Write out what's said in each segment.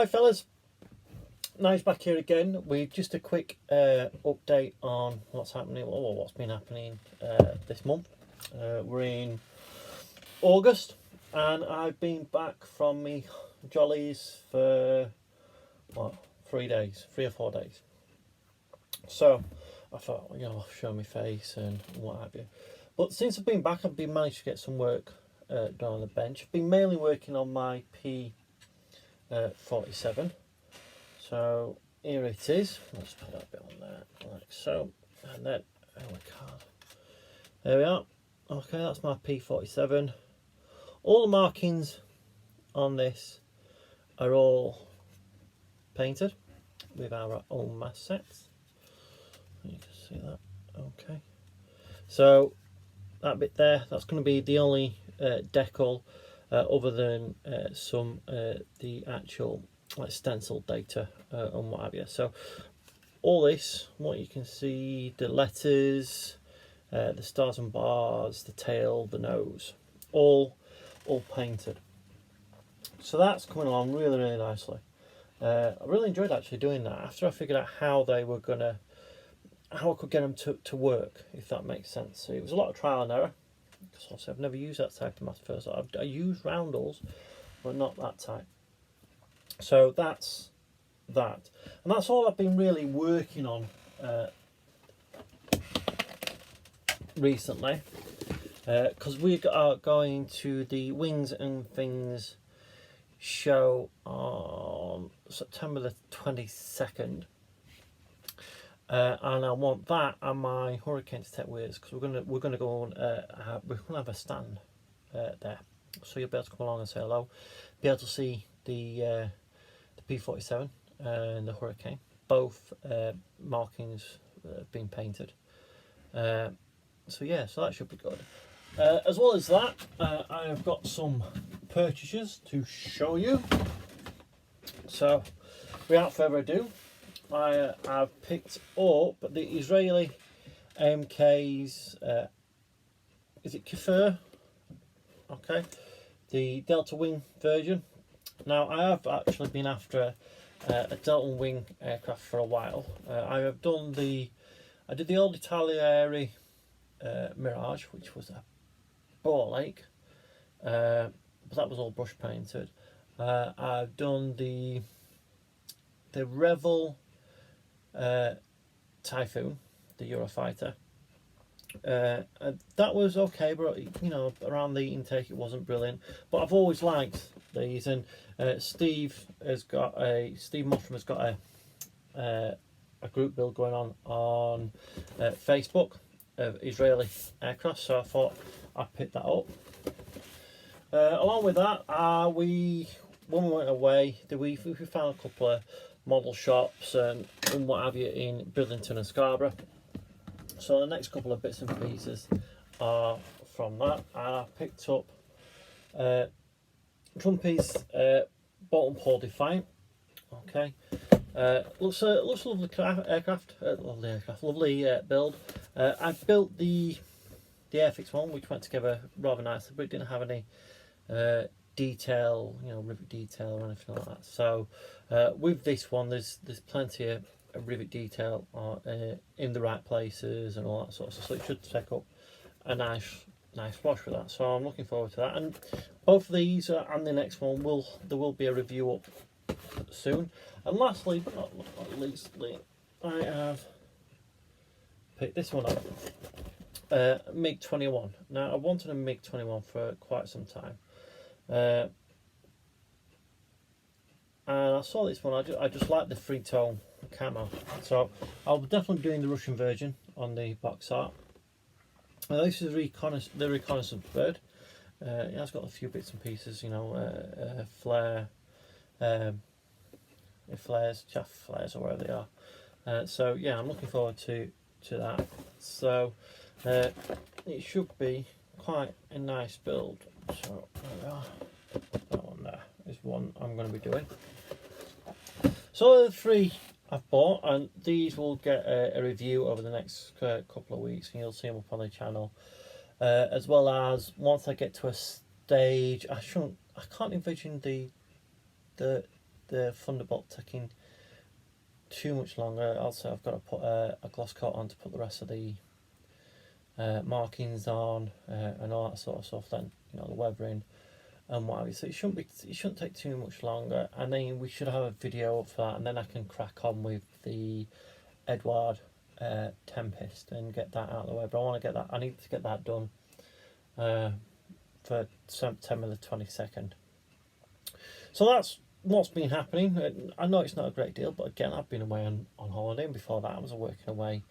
Hi fellas, Nice back here again with just a quick update on what's happening, or what's been happening this month. We're in August and I've been back from me jollies for what, 3 days, 3 or 4 days. So I thought, I'll show my face and what have you. But since I've been back, I've been managed to get some work done on the bench. I've been mainly working on my P47. So here it is. Let's put that bit on there, like so, and then oh my god, there we are. Okay, that's my P47. All the markings on this are all painted with our own mask sets. You can see that. Okay, so that bit there, that's going to be the only decal other than some the actual like stencil data and what have you. So all this, what you can see, the letters, the stars and bars, the tail, the nose, all painted. So that's coming along really nicely. I really enjoyed actually doing that after I figured out how I could get them to work, if that makes sense. So it was a lot of trial and error, because obviously I've never used that type of mask first. I use roundels, but not that type. So that's that, and that's all I've been really working on recently, because we are going to the Wings and Things show on September the 22nd, and I want that and my Hurricane to take with us, because we're gonna go on. We're gonna have a stand there, so you'll be able to come along and say hello, be able to see the P47 and the Hurricane, both markings have been painted. So yeah, so that should be good. As well as that, I have got some purchases to show you. So without further ado, I have picked up the Israeli MK's, is it Kafir? Okay, the Delta Wing version. Now, I have actually been after a Delta Wing aircraft for a while. I did the old Italieri Mirage, which was a ball ache, but that was all brush painted. I've done the Revell Typhoon, the Eurofighter. That was okay, but around the intake it wasn't brilliant. But I've always liked these, and Steve Mottram has got a group build going on Facebook of Israeli aircraft, so I thought I'd pick that up. Along with that, when we went away, we found a couple of model shops and what have you in Bridlington and Scarborough. So the next couple of bits and pieces are from that, and I picked up Trumpy's Bolton Paul Defiant. Okay, looks lovely aircraft, lovely build. I built the Airfix one, which went together rather nicely, but it didn't have any detail, rivet detail or anything like that. So with this one, there's plenty of rivet detail in the right places and all that sort of stuff. So it should take up a nice wash with that. So I'm looking forward to that. And both of these and the next one there will be a review up soon. And lastly, but not leastly, I have picked this one up. MiG-21. Now, I wanted a MiG-21 for quite some time, and I saw this one. I just like the three-tone camo, so I'll be definitely doing the Russian version on the box art. This is the reconnaissance bird. It has got a few bits and pieces, flare, flares, chaff flares, or whatever they are. So yeah, I'm looking forward to that. So it should be quite a nice build. So there we are. That one there is one I'm going to be doing. So the 3 I've bought, and these will get a review over the next couple of weeks, and you'll see them up on the channel. As well as once I get to a stage, I can't envision the the Thunderbolt taking too much longer. Also, I've got to put a gloss coat on to put the rest of the markings on and all that sort of stuff. Then the weathering and what have you. So it shouldn't take too much longer, and then we should have a video up for that, and then I can crack on with the Eduard Tempest and get that out of the way. But I need to get that done for September the 22nd. So that's what's been happening. I know it's not a great deal, but again, I've been away on holiday, and before that I was working away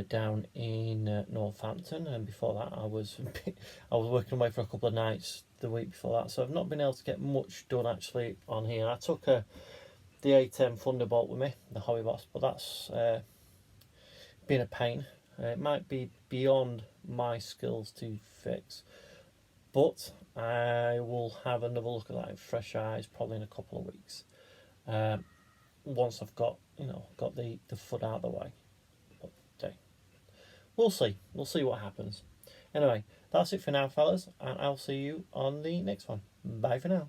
down in Northampton, and before that I was working away for a couple of nights the week before that. So I've not been able to get much done actually on here. I took the A10 Thunderbolt with me, the Hobby Boss, but that's been a pain. It might be beyond my skills to fix, but I will have another look at that with fresh eyes probably in a couple of weeks. Once I've got the foot out of the way. Okay. We'll see what happens. Anyway, that's it for now, fellas, and I'll see you on the next one. Bye for now.